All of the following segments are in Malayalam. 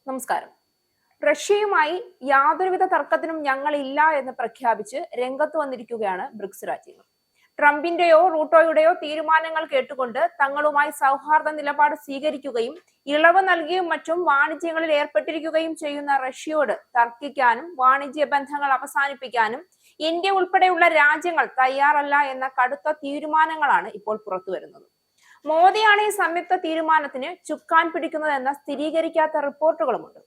നമസ്കാരം. റഷ്യയുമായി യാതൊരുവിധ തർക്കത്തിനും ഞങ്ങളില്ല എന്ന് പ്രഖ്യാപിച്ച് രംഗത്ത് വന്നിരിക്കുകയാണ് ബ്രിക്സ് രാജ്യങ്ങൾ. ട്രംപിന്റെയോ റൂട്ടോയുടെയോ തീരുമാനങ്ങൾ കേട്ടുകൊണ്ട് തങ്ങളുമായി സൗഹാർദ്ദ നിലപാട് സ്വീകരിക്കുകയും ഇളവ് നൽകിയും മറ്റും വാണിജ്യങ്ങളിൽ ഏർപ്പെട്ടിരിക്കുകയും ചെയ്യുന്ന റഷ്യയോട് തർക്കിക്കാനും വാണിജ്യ ബന്ധങ്ങൾ അവസാനിപ്പിക്കാനും ഇന്ത്യ ഉൾപ്പെടെയുള്ള രാജ്യങ്ങൾ തയ്യാറല്ല എന്ന കടുത്ത തീരുമാനങ്ങളാണ് ഇപ്പോൾ പുറത്തുവരുന്നത്. മോദിയാണ് ഈ സംയുക്ത തീരുമാനത്തിന് ചുക്കാൻ പിടിക്കുന്നതെന്ന സ്ഥിരീകരിക്കാത്ത റിപ്പോർട്ടുകളുമുണ്ട്.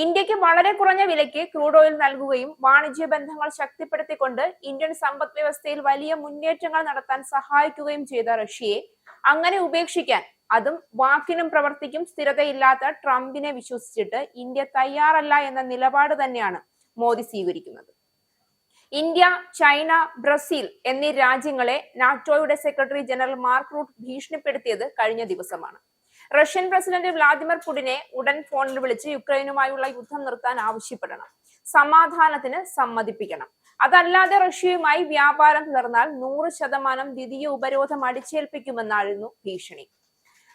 ഇന്ത്യക്ക് വളരെ കുറഞ്ഞ വിലയ്ക്ക് ക്രൂഡ് ഓയിൽ നൽകുകയും വാണിജ്യ ബന്ധങ്ങൾ ശക്തിപ്പെടുത്തിക്കൊണ്ട് ഇന്ത്യൻ സമ്പദ് വ്യവസ്ഥയിൽ വലിയ മുന്നേറ്റങ്ങൾ നടത്താൻ സഹായിക്കുകയും ചെയ്ത റഷ്യയെ അങ്ങനെ ഉപേക്ഷിക്കാൻ, അതും വാക്കിനും പ്രവർത്തിക്കും സ്ഥിരതയില്ലാത്ത ട്രംപിനെ വിശ്വസിച്ചിട്ട് ഇന്ത്യ തയ്യാറല്ല എന്ന നിലപാട് തന്നെയാണ് മോദി സ്വീകരിക്കുന്നത്. ഇന്ത്യ, ചൈന, ബ്രസീൽ എന്നീ രാജ്യങ്ങളെ നാറ്റോയുടെ സെക്രട്ടറി ജനറൽ മാർക്ക് റൂട്ട് ഭീഷണിപ്പെടുത്തിയത് കഴിഞ്ഞ ദിവസമാണ്. റഷ്യൻ പ്രസിഡന്റ് വ്ളാദിമിർ പുടിനെ ഉടൻ ഫോണിൽ വിളിച്ച് യുക്രൈനുമായുള്ള യുദ്ധം നിർത്താൻ ആവശ്യപ്പെടണം, സമാധാനത്തിന് സമ്മതിപ്പിക്കണം, അതല്ലാതെ റഷ്യയുമായി വ്യാപാരം തുടർന്നാൽ 100% ദ്വിതീയ ഉപരോധം അടിച്ചേൽപ്പിക്കുമെന്നായിരുന്നു ഭീഷണി.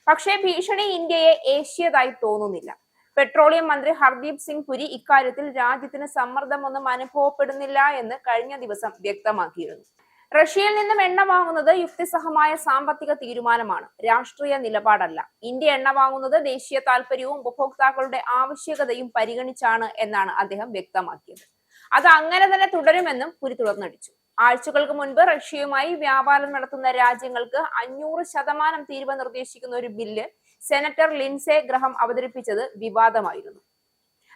പക്ഷേ ഭീഷണി ഇന്ത്യയെ ഏഷ്യതായി തോന്നുന്നില്ല. പെട്രോളിയം മന്ത്രി ഹർദീപ് സിംഗ് പുരി ഇക്കാര്യത്തിൽ രാജ്യത്തിന് സമ്മർദ്ദമൊന്നും അനുഭവപ്പെടുന്നില്ല എന്ന് കഴിഞ്ഞ ദിവസം വ്യക്തമാക്കിയിരുന്നു. റഷ്യയിൽ നിന്നും എണ്ണ വാങ്ങുന്നത് യുക്തിസഹമായ സാമ്പത്തിക തീരുമാനമാണ്, രാഷ്ട്രീയ നിലപാടല്ല. ഇന്ത്യ എണ്ണ വാങ്ങുന്നത് ദേശീയ താല്പര്യവും ഉപഭോക്താക്കളുടെ ആവശ്യകതയും പരിഗണിച്ചാണ് എന്നാണ് അദ്ദേഹം വ്യക്തമാക്കിയത്. അത് അങ്ങനെ തന്നെ തുടരുമെന്നും പുരി തുടർന്നടിച്ചു. ആഴ്ചകൾക്ക് മുൻപ് റഷ്യയുമായി വ്യാപാരം നടത്തുന്ന രാജ്യങ്ങൾക്ക് 500% തീരുവ നിർദ്ദേശിക്കുന്ന ഒരു ബില്ല് സെനറ്റർ ലിൻസെ ഗ്രഹം അവതരിപ്പിച്ചത് വിവാദമായിരുന്നു.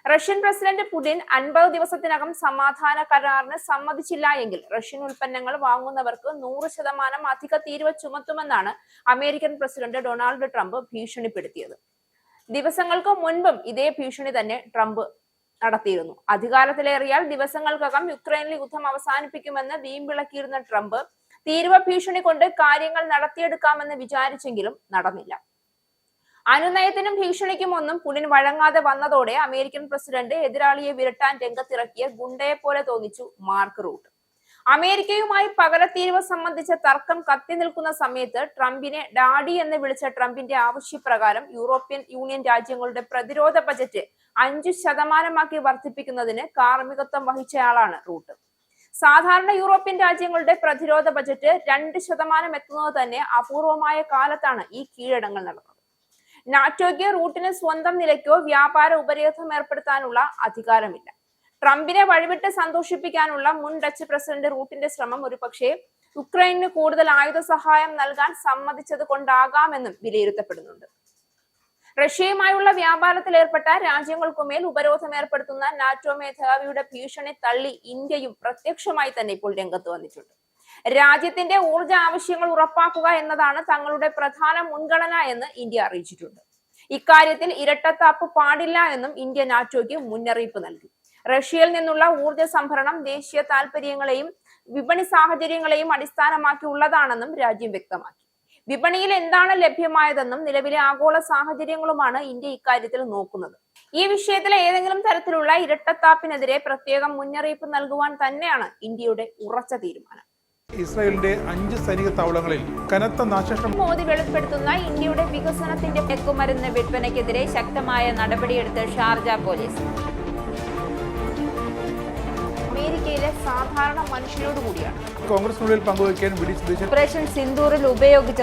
റഷ്യൻ പ്രസിഡന്റ് പുടിൻ 50 ദിവസത്തിനകം സമാധാന കരാറിന് സമ്മതിച്ചില്ല എങ്കിൽ റഷ്യൻ ഉൽപ്പന്നങ്ങൾ വാങ്ങുന്നവർക്ക് 100% അധിക തീരുവ ചുമത്തുമെന്നാണ് അമേരിക്കൻ പ്രസിഡന്റ് ഡൊണാൾഡ് ട്രംപ് ഭീഷണിപ്പെടുത്തിയത്. ദിവസങ്ങൾക്ക് മുൻപും ഇതേ ഭീഷണി തന്നെ ട്രംപ് നടത്തിയിരുന്നു. അധികാരത്തിലേറിയാൽ ദിവസങ്ങൾക്കകം യുക്രൈനിൽ യുദ്ധം അവസാനിപ്പിക്കുമെന്ന് വീമ്പിളക്കിയിരുന്ന ട്രംപ് തീരുവ ഭീഷണി കൊണ്ട് കാര്യങ്ങൾ നടത്തിയെടുക്കാമെന്ന് വിചാരിച്ചെങ്കിലും നടന്നില്ല. അനുനയത്തിനും ഭീഷണിക്കും ഒന്നും പുടിൻ വഴങ്ങാതെ വന്നതോടെ അമേരിക്കൻ പ്രസിഡന്റ് എതിരാളിയെ വിരട്ടാൻ രംഗത്തിറക്കിയ ഗുണ്ടയെ പോലെ തോന്നിച്ചു മാർക്ക് റൂട്ട്. അമേരിക്കയുമായി പകരത്തീരുവ സംബന്ധിച്ച തർക്കം കത്തി നിൽക്കുന്ന സമയത്ത് ട്രംപിനെ ഡാഡി എന്ന് വിളിച്ച ട്രംപിന്റെ ആവശ്യപ്രകാരം യൂറോപ്യൻ യൂണിയൻ രാജ്യങ്ങളുടെ പ്രതിരോധ ബജറ്റ് 5% വർദ്ധിപ്പിക്കുന്നതിന് കാർമ്മികത്വം വഹിച്ചയാളാണ് റൂട്ട്. സാധാരണ യൂറോപ്യൻ രാജ്യങ്ങളുടെ പ്രതിരോധ ബജറ്റ് 2% എത്തുന്നത് തന്നെ അപൂർവമായ കാലത്താണ് ഈ കീഴടങ്ങൾ നടന്നത്. നാറ്റോയ്ക്ക് റൂട്ടിന് സ്വന്തം നിലയ്ക്കോ വ്യാപാര ഉപരോധം ഏർപ്പെടുത്താനുള്ള അധികാരമില്ല. ട്രംപിനെ വഴിവിട്ട് സന്തോഷിപ്പിക്കാനുള്ള മുൻ ഡച്ച് പ്രസിഡന്റ് റൂട്ടിന്റെ ശ്രമം ഒരുപക്ഷെ യുക്രൈനു കൂടുതൽ ആയുധ സഹായം നൽകാൻ സമ്മതിച്ചത് കൊണ്ടാകാമെന്നും വിലയിരുത്തപ്പെടുന്നുണ്ട്. റഷ്യയുമായുള്ള വ്യാപാരത്തിൽ ഏർപ്പെട്ട രാജ്യങ്ങൾക്കുമേൽ ഉപരോധം ഏർപ്പെടുത്തുന്ന നാറ്റോ മേധാവിയുടെ ഭീഷണി തള്ളി ഇന്ത്യയും പ്രത്യക്ഷമായി തന്നെ ഇപ്പോൾ രംഗത്ത് വന്നിട്ടുണ്ട്. രാജ്യത്തിന്റെ ഊർജ ആവശ്യങ്ങൾ ഉറപ്പാക്കുക എന്നതാണ് തങ്ങളുടെ പ്രധാന മുൻഗണന എന്ന് ഇന്ത്യ അറിയിച്ചിട്ടുണ്ട്. ഇക്കാര്യത്തിൽ ഇരട്ടത്താപ്പ് പാടില്ല എന്നും ഇന്ത്യ നാറ്റോയ്ക്ക് മുന്നറിയിപ്പ് നൽകി. റഷ്യയിൽ നിന്നുള്ള ഊർജ സംഭരണം ദേശീയ താൽപര്യങ്ങളെയും വിപണി സാഹചര്യങ്ങളെയും അടിസ്ഥാനമാക്കിയുള്ളതാണെന്നും രാജ്യം വ്യക്തമാക്കി. വിപണിയിൽ എന്താണ് ലഭ്യമായതെന്നും നിലവിലെ ആഗോള സാഹചര്യങ്ങളുമാണ് ഇന്ത്യ ഇക്കാര്യത്തിൽ നോക്കുന്നത്. ഈ വിഷയത്തിൽ ഏതെങ്കിലും തരത്തിലുള്ള ഇരട്ടത്താപ്പിനെതിരെ പ്രത്യേകം മുന്നറിയിപ്പ് നൽകുവാൻ തന്നെയാണ് ഇന്ത്യയുടെ ഉറച്ച തീരുമാനം. ഇസ്രായേലിന്റെ 5 സൈനിക താവളങ്ങളിൽ കനത്ത നാശനഷ്ടം. മോദി വെളിപ്പെടുത്തുന്ന ഇന്ത്യയുടെ വികസനത്തിന്റെ മയക്കുമരുന്ന് വിൽപ്പനയ്ക്കെതിരെ ശക്തമായ നടപടിയെടുത്ത് ഷാർജ പോലീസ്. അമേരിക്കയിലെ സാധാരണ മനുഷ്യരോട് കൂടിയാണ് കോൺഗ്രസിനുള്ളിൽ പങ്കുവയ്ക്കാൻ ഓപ്പറേഷൻ സിന്ദൂറിൽ ഉപയോഗിച്ച